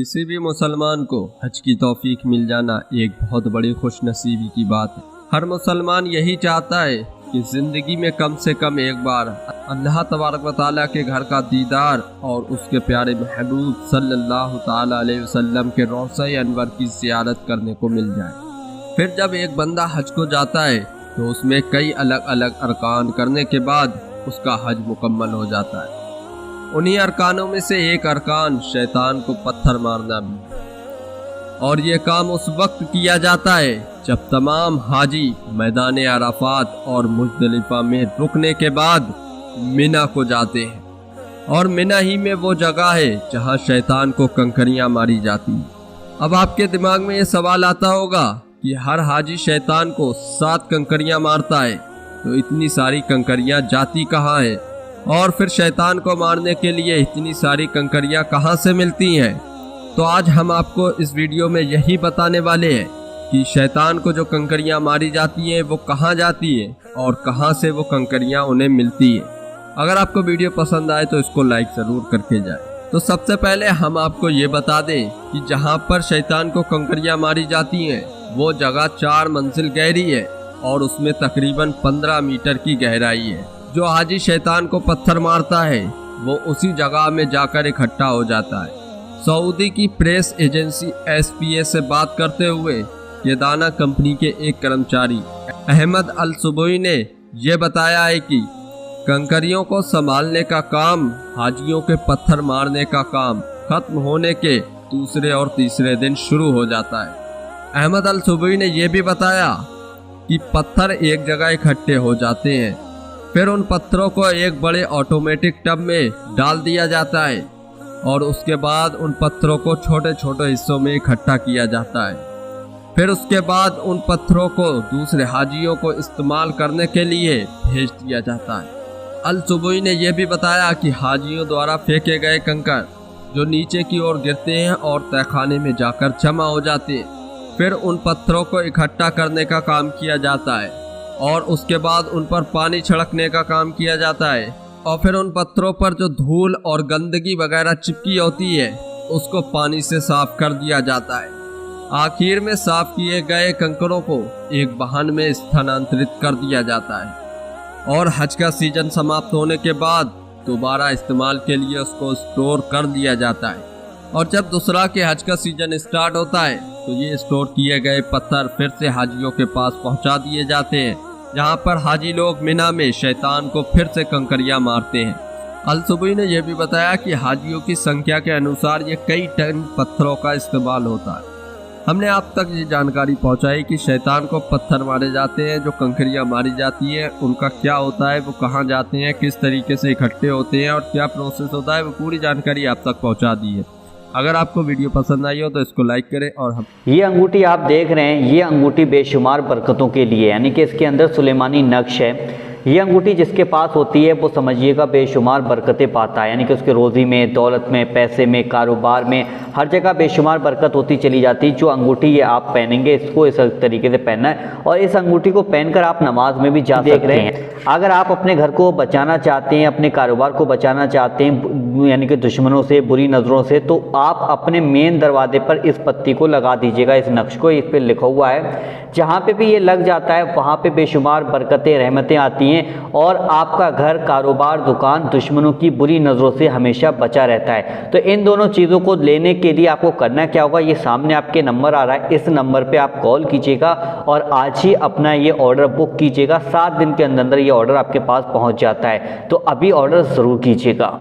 किसी भी मुसलमान को हज की तौफीक मिल जाना एक बहुत बड़ी खुशनसीबी की बात है। हर मुसलमान यही चाहता है कि ज़िंदगी में कम से कम एक बार अल्लाह तबारक व तआला के घर का दीदार और उसके प्यारे महबूब सल्लल्लाहु ताला अलैहि वसल्लम के रोज़ा अनवर की ज़ियारत करने को मिल जाए। फिर जब एक बंदा हज को जाता है तो उसमें कई अलग अलग अरकान करने के बाद उसका हज मुकम्मल हो जाता है। उन्हीं अरकानों में से एक अरकान शैतान को पत्थर मारना भी, और ये काम उस वक्त किया जाता है जब तमाम हाजी मैदान अराफात और मुज़दलिफ़ा में रुकने के बाद मिना को जाते हैं, और मिना ही में वो जगह है जहां शैतान को कंकरियां मारी जाती हैं। अब आपके दिमाग में ये सवाल आता होगा कि हर हाजी शैतान को 7 कंकरियां मारता है, तो इतनी सारी कंकरियां जाती कहाँ है, और फिर शैतान को मारने के लिए इतनी सारी कंकरियां कहाँ से मिलती हैं। तो आज हम आपको इस वीडियो में यही बताने वाले हैं कि शैतान को जो कंकरियां मारी जाती हैं वो कहाँ जाती है और कहाँ से वो कंकरियां उन्हें मिलती है। अगर आपको वीडियो पसंद आए तो इसको लाइक ज़रूर करके जाए। तो सबसे पहले हम आपको ये बता दें कि जहाँ पर शैतान को कंकरियां मारी जाती हैं वो जगह 4 मंजिल गहरी है और उसमें तकरीबन 15 मीटर की गहराई है। जो हाजी शैतान को पत्थर मारता है वो उसी जगह में जाकर इकट्ठा हो जाता है। सऊदी की प्रेस एजेंसी SPA से बात करते हुए येदाना कंपनी के एक कर्मचारी अहमद अल सुबोई ने यह बताया है कि कंकरियों को संभालने का काम, हाजियों के पत्थर मारने का काम खत्म होने के दूसरे और तीसरे दिन शुरू हो जाता है। अहमद अल सुबोई ने यह भी बताया कि पत्थर एक जगह इकट्ठे हो जाते हैं, फिर उन पत्थरों को एक बड़े ऑटोमेटिक टब में डाल दिया जाता है और उसके बाद उन पत्थरों को छोटे छोटे हिस्सों में इकट्ठा किया जाता है। फिर उसके बाद उन पत्थरों को दूसरे हाजियों को इस्तेमाल करने के लिए भेज दिया जाता है। अल सुबोई ने यह भी बताया कि हाजियों द्वारा फेंके गए कंकर जो नीचे की ओर गिरते हैं और तहखाने में जाकर जमा हो जाते हैं, फिर उन पत्थरों को इकट्ठा करने का काम किया जाता है और उसके बाद उन पर पानी छिड़कने का काम किया जाता है, और फिर उन पत्थरों पर जो धूल और गंदगी वगैरह चिपकी होती है उसको पानी से साफ कर दिया जाता है। आखिर में साफ किए गए कंकरों को एक वाहन में स्थानांतरित कर दिया जाता है और हज का सीजन समाप्त होने के बाद दोबारा इस्तेमाल के लिए उसको स्टोर कर दिया जाता है। और जब दूसरा के हज का सीजन स्टार्ट होता है तो ये स्टोर किए गए पत्थर फिर से हाजियों के पास पहुंचा दिए जाते हैं, जहां पर हाजी लोग मिना में शैतान को फिर से कंकरियां मारते हैं। अल सुबई ने यह भी बताया कि हाजियों की संख्या के अनुसार ये कई टन पत्थरों का इस्तेमाल होता है। हमने आप तक ये जानकारी पहुंचाई कि शैतान को पत्थर मारे जाते हैं, जो कंकरियां मारी जाती हैं उनका क्या होता है, वो कहाँ जाते हैं, किस तरीके से इकट्ठे होते हैं और क्या प्रोसेस होता है, वो पूरी जानकारी आप तक पहुँचा दी है। अगर आपको वीडियो पसंद आई हो तो इसको लाइक करें। और हम ये अंगूठी आप देख रहे हैं, ये अंगूठी बेशुमार बरकतों के लिए, यानी कि इसके अंदर सुलेमानी नक्श है। ये अंगूठी जिसके पास होती है वो समझिएगा बेशुमार बरकतें पाता है, यानी कि उसके रोज़ी में, दौलत में, पैसे में, कारोबार में, हर जगह बेशुमार बरकत होती चली जाती। जो अंगूठी ये आप पहनेंगे इसको इस तरीके से पहनना है और इस अंगूठी को पहनकर आप नमाज में भी जा सकते हैं। अगर आप अपने घर को बचाना चाहते हैं, अपने कारोबार को बचाना चाहते हैं, यानी कि दुश्मनों से, बुरी नज़रों से, तो आप अपने मेन दरवाजे पर इस पत्ती को लगा दीजिएगा, इस नक्श को। इस पर लिखा हुआ है, जहाँ पे भी ये लग जाता है वहाँ पे बेशुमार बरकतें, रहमतें आती हैं और आपका घर, कारोबार, दुकान दुश्मनों की बुरी नज़रों से हमेशा बचा रहता है। तो इन दोनों चीज़ों को लेने के लिए आपको करना क्या होगा, ये सामने आपके नंबर आ रहा है, इस नंबर पे आप कॉल कीजिएगा और आज ही अपना ये ऑर्डर बुक कीजिएगा। 7 दिन के अंदर ये ऑर्डर आपके पास पहुंच जाता है, तो अभी ऑर्डर ज़रूर कीजिएगा।